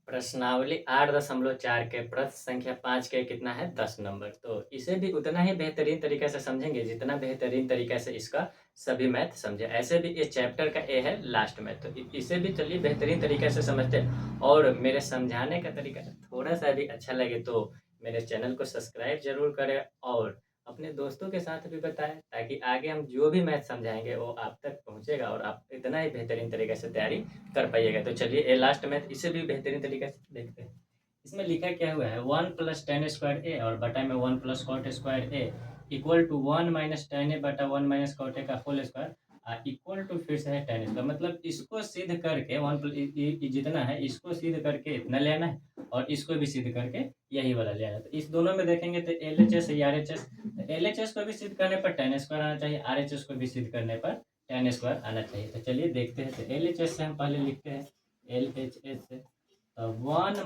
प्रश्नावली 8.4 के प्रश्न संख्या 5 के कितना है 10 नंबर। तो इसे भी उतना ही बेहतरीन तरीके से समझेंगे जितना बेहतरीन तरीके से इसका सभी मैथ समझे। ऐसे भी इस चैप्टर का ए है लास्ट मैथ, तो इसे भी चलिए बेहतरीन तरीके से समझते हैं। और मेरे समझाने का तरीका थोड़ा सा भी अच्छा लगे तो मेरे चैनल को सब्सक्राइब जरूर करें और अपने दोस्तों के साथ भी बताएं, ताकि आगे हम जो भी मैथ समझाएंगे वो आप तक पहुंचेगा और आप इतना ही बेहतरीन तरीके से तैयारी कर पाइएगा। तो चलिए ए लास्ट मैथ इसे भी बेहतरीन तरीके से देखते हैं। इसमें लिखा क्या हुआ है, 1 + tan² a और बटा में 1 + cot² a equal to 1 - tan a बटा 1 - cot a का होल स्क्वायर इक्वल टू फिर से है tan²। मतलब इसको सिद्ध करके जितना है इसको सिद्ध करके इतना लेना है और इसको भी सिद्ध करके यही वाला लेना है। तो इस दोनों में देखेंगे तो LHS या RHS, तो LHS को भी सिद्ध करने पर tan² आना चाहिए, RHS को भी सिद्ध करने पर tan² आना चाहिए। तो चलिए देखते हैं। तो LHS से हम पहले लिखते हैं, LHS से तो 1 -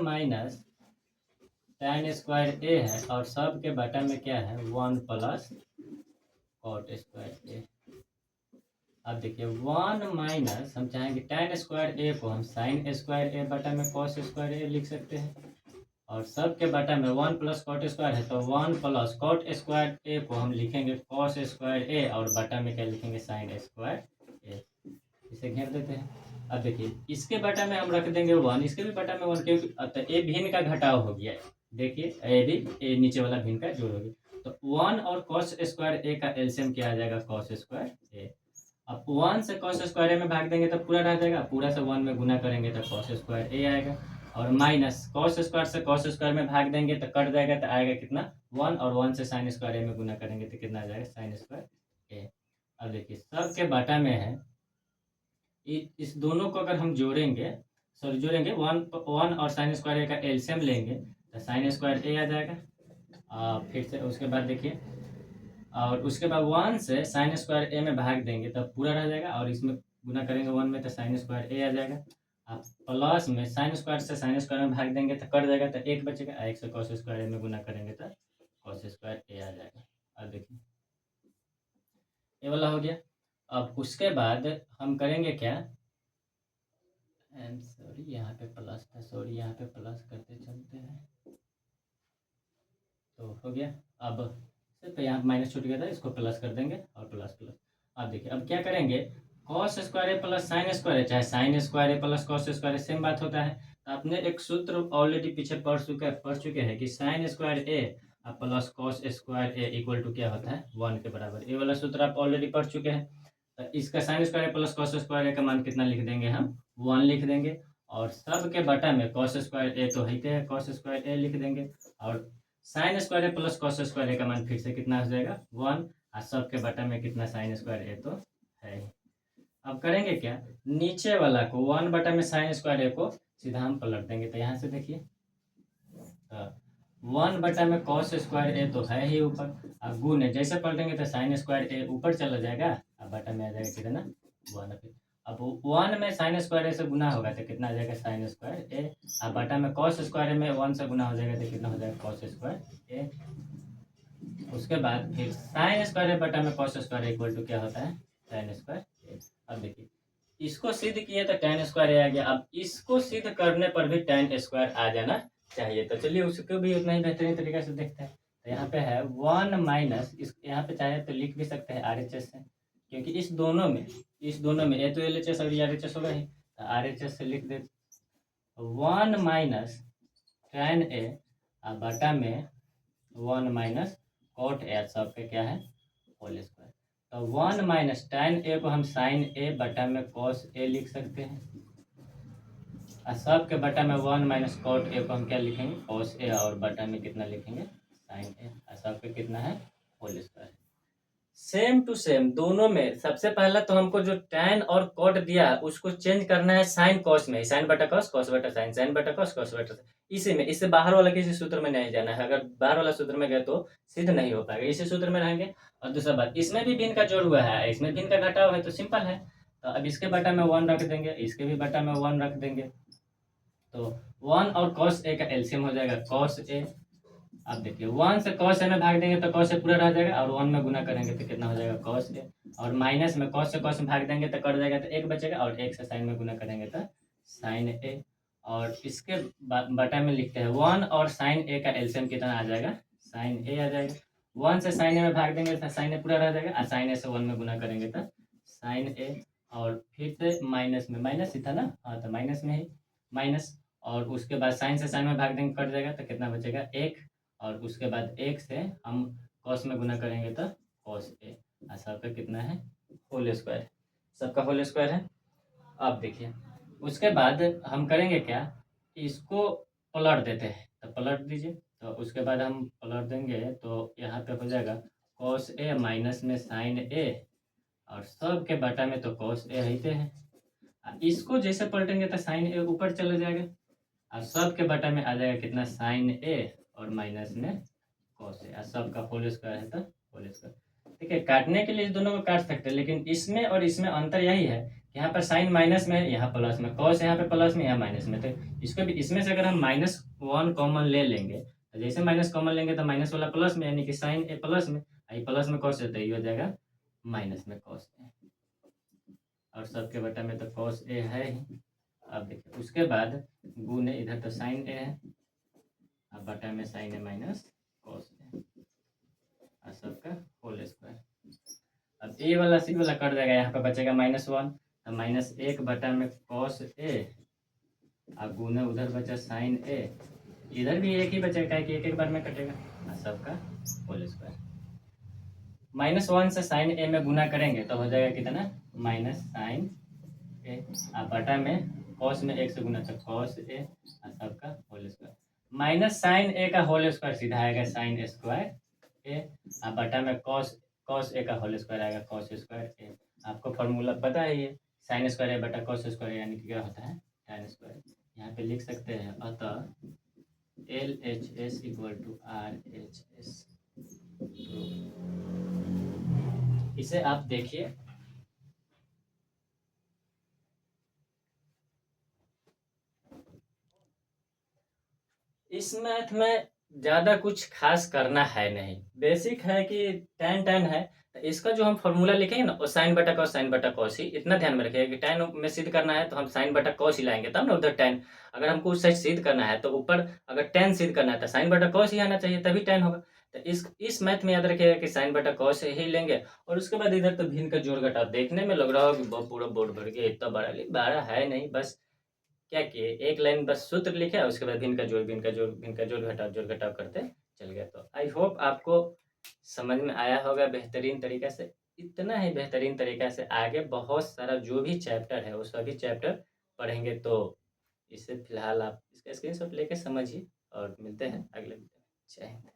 tan² a है और सब के बटा में क्या है 1 + cot² a। अब देखिए 1 - हम चाहेंगे tan² a को हम sin² a बटा में cos² a लिख सकते हैं और सब के बटा में 1 + cot² है तो 1 + cot² a को हम लिखेंगे cos² a और बटा में क्या लिखेंगे sin² a। इसे घेर देते हैं। अब देखिए इसके बटा में हम रख देंगे 1, इसके भी बटा में 1, क्योंकि तो ए भिन्न का घटाव हो गया है। देखिए ए भी ए नीचे वाला भिन्न का जोड़ हो गया, तो 1 और cos² a का एलसीएम क्या आ जाएगा cos² a। अब 1 से cos² a में भाग देंगे तो पूरा रह जाएगा, पूरा से 1 में गुना करेंगे तो cos² a आएगा और माइनस cos² से cos² में भाग देंगे तो कट जाएगा, तो आएगा कितना 1 और 1 से sin² a में गुना करेंगे तो कितना आ जाएगा sin² a। अब देखिए सब के बटा में है, इस दोनों को अगर हम जोड़ेंगे जोड़ेंगे 1 और sin² a का एलसीएम लेंगे तो sin² a आ जाएगा। फिर से उसके बाद देखिए और उसके बाद 1 से sin² a में भाग देंगे तब पूरा रह जाएगा और इसमें गुना करेंगे 1 में तो sin² a आ जाएगा। आप प्लस में sin² से sin² में भाग देंगे तो कट जाएगा, तो 1 बचेगा, 1 से cos² a में गुना करेंगे तो cos² a आ जाएगा। अब देखिए ये वाला हो गया। अब उसके बाद हम करेंगे क्या, सॉरी यहाँ पे प्लस था, सॉरी यहाँ पे प्लस करते चलते हैं, तो हो गया। अब सिर्फ यहाँ माइनस छूट गया था, इसको प्लस कर देंगे और प्लस प्लस। अब देखिए अब क्या करेंगे, cos² a + sin² a, चाहे sin² a + cos² a same बात होता है। तो आपने एक सूत्र ऑलरेडी पीछे पढ़ चुके हैं कि sin² a + cos² a equal to क्या होता है 1 के बराबर। ये वाला सूत्र आप ऑलरेडी पढ़ चुके हैं। तो इसका sin² a + cos² a का मान कितना लिख देंगे हम 1 लिख देंगे और सब के बटा में cos² a तो है cos² a लिख देंगे और sin² a + cos² a का मान फिर से कितना हो जाएगा 1 और सब के बटा में कितना sin² a तो है ही। अब करेंगे क्या, नीचे वाला को 1 बटा में sin² a को सीधा हम पलट देंगे, तो यहाँ से देखिए तो 1 बटा में cos² a तो है ही ऊपर, अब गुण जैसे पलटेंगे तो sin² a ऊपर चला जाएगा और बटा में आ जाएगा कितना 1। अब 1 में sin² a से गुना होगा तो कितना आ जाएगा sin² a और बटा में cos² a में 1 से गुना हो जाएगा तो कितना हो जाएगा cos² a। उसके बाद फिर sin² a बटा में cos² a इक्वल टू क्या होता है tan² a। अब देखिए इसको सिद्ध किए तो tan² a आ गया, अब इसको सिद्ध करने पर भी tan² आ जाना चाहिए। तो चलिए उसको भी उतना ही बेहतरीन तरीके से देखते हैं। तो यहाँ पे है 1 - इस यहाँ पे चाहे तो लिख भी सकते हैं RHS से, क्योंकि इस दोनों में ए तो LHS और RHS होगा ही, तो RHS से लिख देते 1 - tan a बटा में 1 - cot a, सब पे क्या है होल स्क्वायर। तो 1 - tan a को हम sin a बटा में cos a लिख सकते हैं और सब के बटा में 1 - cot a को हम क्या लिखेंगे cos a और बटा में कितना लिखेंगे sin a और सब पे कितना है whole square. Same to same दोनों में सबसे पहला तो हमको जो tan और cot दिया है उसको चेंज करना है sin cos में, sin बटा cos cos बटा sin, sin बटा cos cos बटा sin। इसी में, इससे बाहर वाला किसी सूत्र में नहीं जाना है, अगर बाहर वाला सूत्र में गए तो सिद्ध नहीं हो पाएगा, इसी सूत्र में रहेंगे। और दूसरा बात, इसमें भी भिन्न का जोड़ हुआ है, इसमें भिन्न का घटाव है, तो सिंपल है। तो अब इसके बटा में 1 रख देंगे, इसके भी बटा में 1 रख देंगे, तो 1 और cos a का एलसीएम हो जाएगा cos a। अब देखिए 1 से cos a में भाग देंगे तो cos a पूरा रह जाएगा और 1 में गुना करेंगे तो कितना हो जाएगा cos a और माइनस में cos से cos में भाग देंगे तो कट जाएगा, तो 1 बचेगा और 1 से sin में गुना करेंगे तो sin a और इसके बटा में लिखते हैं 1 और साइन ए का एलसीएम कितना आ जाएगा, साइन ए आ जाएगा। 1 से साइन ए में भाग देंगे तो साइन ए पूरा रह जाएगा, और साइन ए से 1 में गुना करेंगे तो साइन ए, और फिर से माइनस में, माइनस ही था ना, हाँ तो माइनस में ही माइनस, और उसके बाद साइन से साइन में भाग देंगे कट जाएगा तो कितना बचेगा 1, और उसके बाद 1 से हम कॉस में गुना करेंगे तो कॉस ए, और सबका कितना है होल स्क्वायर, सबका होल स्क्वायर है। अब देखिए उसके बाद हम करेंगे क्या, इसको पलट देते हैं, तो पलट दीजिए, तो उसके बाद हम पलट देंगे तो यहाँ पे हो जाएगा कॉस ए माइनस में साइन ए, और सब के बटा में तो कॉस ए रहते हैं। इसको जैसे पलटेंगे तो साइन ए ऊपर चले जाएगा, और सब के बटा में आ जाएगा कितना साइन ए, और माइनस में कॉस ए, और सब का होल स्क्वायर है तो होल स्क्वायर। ठीक है, काटने के लिए इस दोनों को काट सकते हैं, लेकिन इसमें और इसमें अंतर यही है कि यहाँ पर साइन माइनस में है, यहाँ प्लस में, कॉस यहाँ पे प्लस में, यहाँ माइनस में, तो इसको भी इसमें से अगर हम -1 कॉमन ले लेंगे तो जैसे माइनस कॉमन लेंगे तो माइनस वाला प्लस में, यानी कि साइन ए प्लस में, आई प्लस में कॉस है तो ये हो जाएगा माइनस में कॉस ए, और सबके बटा में तो कॉस ए है ही। अब देखिए उसके बाद गुने इधर तो साइन ए है, अब बटा में sign A minus cos A, और सबका होल स्क्वायर। अब ए वाला सी वाला कट जाएगा, यहाँ पे बचेगा -1, तो -1 बटा में कॉस ए, अब गुना उधर बचा साइन ए, इधर भी एक ही बचेगा कि एक एक बार में कटेगा, और सबका होल स्क्वायर। -1 से साइन ए में गुना करेंगे तो हो जाएगा कितना, माइनस साइन ए, और बटा में कॉस में 1 से गुना तो कॉस ए, और सबका होल स्क्वायर। माइनस साइन ए का होल स्क्वायर सीधा आएगा साइन स्क्वायर ए, और बटा में कॉस ए का होल स्क्वायर आएगा कॉस स्क्वायर ए। आपको फॉर्मूला पता है ये, साइन स्क्वायर ए बटा कॉस स्क्वायर यानी कि क्या होता है tan स्क्वायर। यहाँ पे लिख सकते हैं, अतः LHS इक्वल टू RHS। इसे आप देखिए, इस मैथ में ज़्यादा कुछ खास करना है नहीं, बेसिक है कि tan है, तो इसका जो हम फॉर्मूला लिखेंगे ना वो साइन बटा कॉस ही, इतना ध्यान में रखिएगा कि tan में सिद्ध करना है तो हम साइन बटा कॉस ही लाएंगे, तब ना उधर tan, अगर हमको उस साइड सिद्ध करना है तो ऊपर अगर tan सिद्ध करना है तो साइन बटा कॉस ही आना चाहिए, तभी tan होगा। तो इस मैथ में याद रखिएगा कि साइन बटा कॉस ही लेंगे, और उसके बाद इधर तो भिन्न का जोड़ घटाव, देखने में लग रहा हो कि पूरा बोर्ड भर गया इतना बड़ा, लेकिन बड़ा है नहीं, बस क्या किए एक लाइन बस सूत्र लिखे, उसके बाद भिन्न का जोड़, भिन्न का जोड़, भिन्न का जोड़ घटाव करते चल गया। तो आई होप आपको समझ में आया होगा बेहतरीन तरीके से। इतना ही बेहतरीन तरीके से आगे बहुत सारा जो भी चैप्टर है वो सभी चैप्टर पढ़ेंगे, तो इसे फिलहाल आप इसका स्क्रीनशॉट लेके समझिए, और मिलते हैं अगले वीडियो में। जय हिंद।